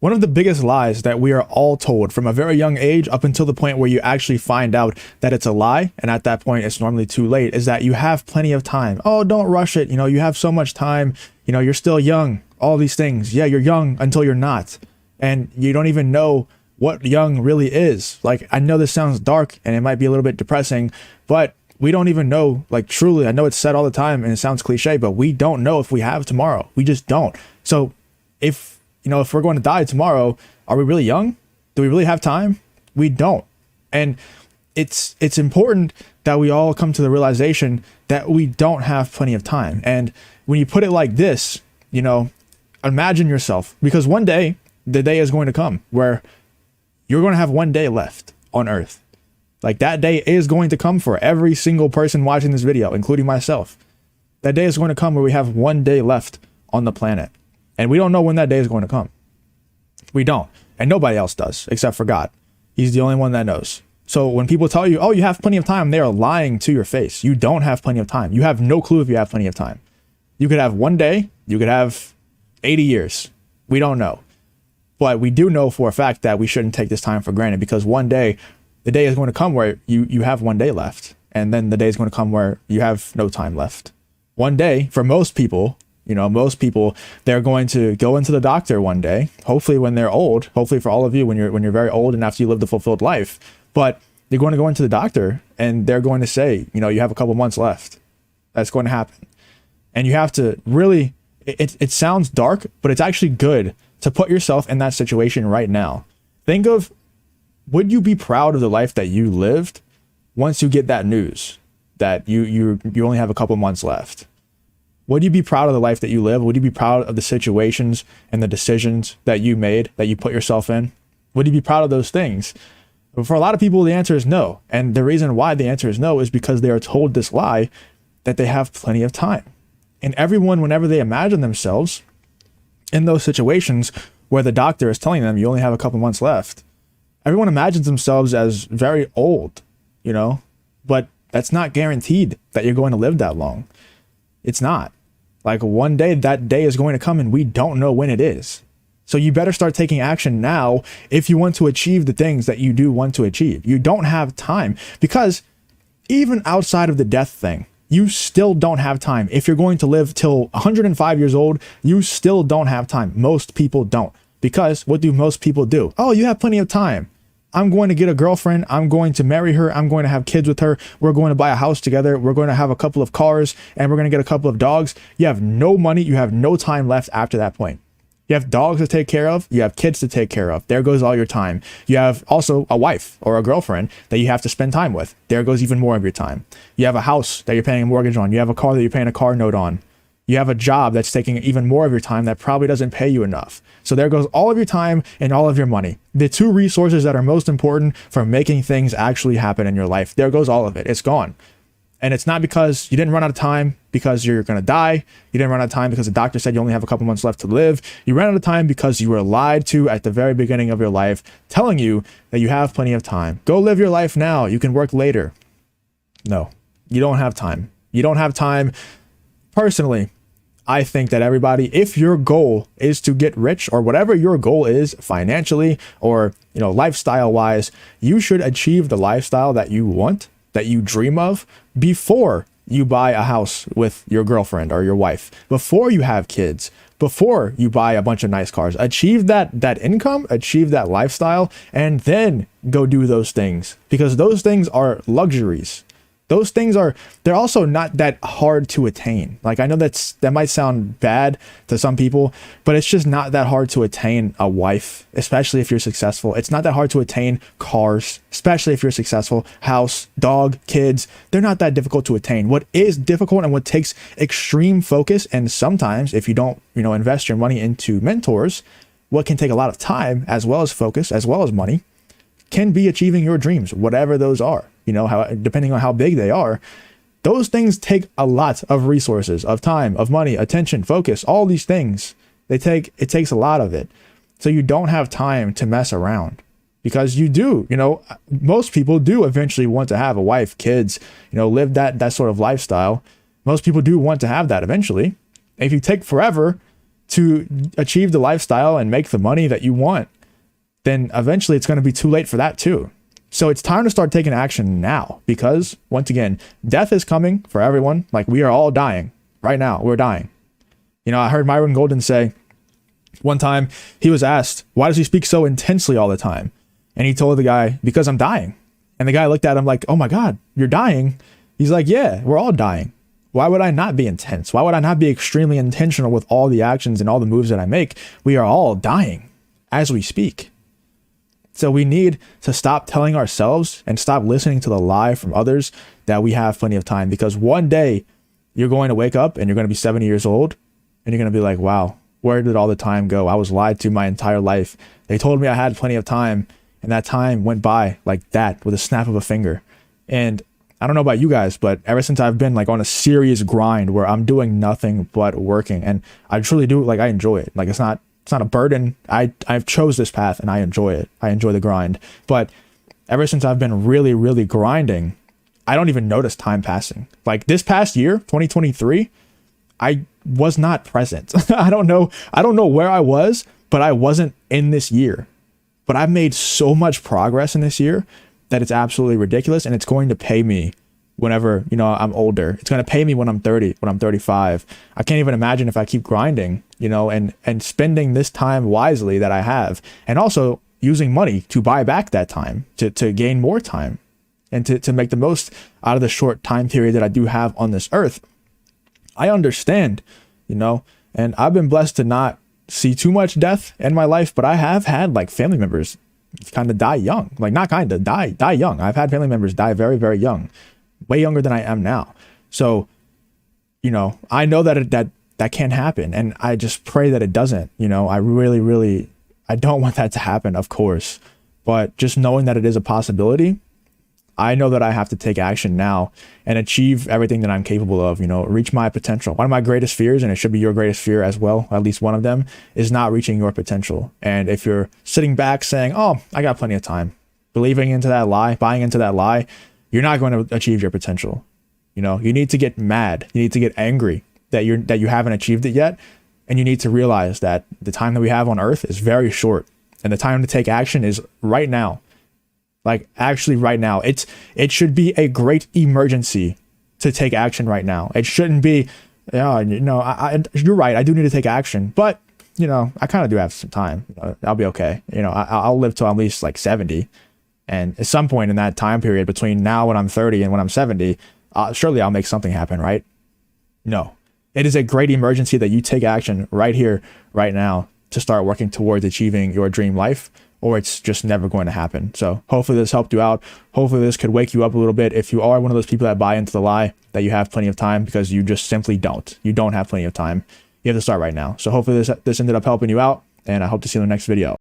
One of the biggest lies that we are all told from a very young age up until the point where you actually find out that it's a lie, and at that point it's normally too late, is that you have plenty of time. Oh, don't rush it. You have so much time. You're still young. All these things. Yeah, you're young until you're not. And you don't even know what young really is. Like, I know this sounds dark and it might be a little bit depressing, but we don't even know, like, truly. I know it's said all the time and it sounds cliche, but we don't know if we have tomorrow. We just don't. So if we're going to die tomorrow, are we really young? Do we really have time? We don't. And it's important that we all come to the realization that we don't have plenty of time. And when you put it like this, imagine yourself, because one day, the day is going to come where you're going to have one day left on Earth. Like, that day is going to come for every single person watching this video, including myself. That day is going to come where we have one day left on the planet. And we don't know when that day is going to come. We don't. And nobody else does, except for God. He's the only one that knows. So when people tell you, oh, you have plenty of time, they are lying to your face. You don't have plenty of time. You have no clue if you have plenty of time. You could have one day. You could have 80 years. We don't know. But we do know for a fact that we shouldn't take this time for granted, because one day, the day is going to come where you have one day left. And then the day is going to come where you have no time left. One day, for most people, they're going to go into the doctor one day, hopefully when they're old, hopefully for all of you when you're very old and after you live the fulfilled life. But you're going to go into the doctor and they're going to say, you have a couple months left. That's going to happen. And you have to really, it sounds dark, but it's actually good to put yourself in that situation right now. Think of, would you be proud of the life that you lived once you get that news that you only have a couple months left? Would you be proud of the life that you live? Would you be proud of the situations and the decisions that you made, that you put yourself in? Would you be proud of those things? But for a lot of people, the answer is no. And the reason why the answer is no is because they are told this lie that they have plenty of time. And everyone, whenever they imagine themselves in those situations where the doctor is telling them you only have a couple months left, everyone imagines themselves as very old, but that's not guaranteed that you're going to live that long. It's not. Like, one day, that day is going to come and we don't know when it is. So you better start taking action now if you want to achieve the things that you do want to achieve. You don't have time, because even outside of the death thing, you still don't have time. If you're going to live till 105 years old, you still don't have time. Most people don't. Because what do most people do? Oh, you have plenty of time. I'm going to get a girlfriend. I'm going to marry her. I'm going to have kids with her. We're going to buy a house together. We're going to have a couple of cars, and we're going to get a couple of dogs. You have no money. You have no time left after that point. You have dogs to take care of. You have kids to take care of. There goes all your time. You have also a wife or a girlfriend that you have to spend time with. There goes even more of your time. You have a house that you're paying a mortgage on. You have a car that you're paying a car note on. You have a job that's taking even more of your time that probably doesn't pay you enough. So there goes all of your time and all of your money. The two resources that are most important for making things actually happen in your life. There goes all of it. It's gone. And it's not because you didn't run out of time because you're going to die. You didn't run out of time because the doctor said you only have a couple months left to live. You ran out of time because you were lied to at the very beginning of your life, telling you that you have plenty of time. Go live your life now. You can work later. No, you don't have time. You don't have time. Personally, I think that everybody, if your goal is to get rich, or whatever your goal is financially or, lifestyle wise, you should achieve the lifestyle that you want, that you dream of, before you buy a house with your girlfriend or your wife, before you have kids, before you buy a bunch of nice cars. Achieve that income, achieve that lifestyle, and then go do those things, because those things are luxuries. Those things they're also not that hard to attain. Like, I know that might sound bad to some people, but it's just not that hard to attain a wife, especially if you're successful. It's not that hard to attain cars, especially if you're successful. House, dog, kids, they're not that difficult to attain. What is difficult and what takes extreme focus, and sometimes if you don't, invest your money into mentors, what can take a lot of time as well as focus, as well as money, can be achieving your dreams, whatever those are. Depending on how big they are, those things take a lot of resources, of time, of money, attention, focus, all these things. It takes a lot of it. So you don't have time to mess around, because you do, most people do eventually want to have a wife, kids, live that sort of lifestyle. Most people do want to have that eventually. If you take forever, to achieve the lifestyle and make the money that you want, then eventually it's going to be too late for that too. So it's time to start taking action now, because once again, death is coming for everyone. Like, we are all dying right now. We're dying. You know, I heard Myron Golden say one time, he was asked, why does he speak so intensely all the time? And he told the guy, because I'm dying. And the guy looked at him like, oh my God, you're dying? He's like, yeah, we're all dying. Why would I not be intense? Why would I not be extremely intentional with all the actions and all the moves that I make? We are all dying as we speak. So we need to stop telling ourselves and stop listening to the lie from others that we have plenty of time, because one day you're going to wake up and you're going to be 70 years old and you're going to be like, wow, where did all the time go? I was lied to my entire life. They told me I had plenty of time, and that time went by like that with a snap of a finger. And I don't know about you guys, but ever since I've been like on a serious grind where I'm doing nothing but working, and I truly do, like, I enjoy it. Like, it's not a burden. I've chose this path and I enjoy it. I enjoy the grind. But ever since I've been really, really grinding, I don't even notice time passing. Like, this past year, 2023, I was not present. I don't know where I was, but I wasn't in this year. But I've made so much progress in this year that it's absolutely ridiculous, and it's going to pay me whenever, you know, I'm older. It's going to pay me when I'm 30, when I'm 35. I can't even imagine if I keep grinding, you know, and spending this time wisely that I have, and also using money to buy back that time, to gain more time, and to make the most out of the short time period that I do have on this earth. I understand, you know, and I've been blessed to not see too much death in my life, but I have had like family members kind of die young, like not kind of die young. I've had family members die very, very young, way younger than I am now. So, you know, I know that that can happen, and I just pray that it doesn't. You know, I really, really, I don't want that to happen, of course, but just knowing that it is a possibility, I know that I have to take action now and achieve everything that I'm capable of, you know, reach my potential. One of my greatest fears, and it should be your greatest fear as well, at least one of them, is not reaching your potential. And if you're sitting back saying, oh, I got plenty of time, believing into that lie, buying into that lie, you're not going to achieve your potential. You know, you need to get mad. You need to get angry that you haven't achieved it yet. And you need to realize that the time that we have on earth is very short, and the time to take action is right now. Like, actually right now. It should be a great emergency to take action right now. It shouldn't be, yeah, you know, you're right. I do need to take action, but you know, I kind of do have some time. I'll be okay. You know, I'll live till at least like 70. And at some point in that time period between now when I'm 30 and when I'm 70, surely I'll make something happen, right? No, it is a great emergency that you take action right here, right now, to start working towards achieving your dream life, or it's just never going to happen. So hopefully this helped you out. Hopefully this could wake you up a little bit if you are one of those people that buy into the lie that you have plenty of time, because you just simply don't. You don't have plenty of time. You have to start right now. So hopefully this ended up helping you out, and I hope to see you in the next video.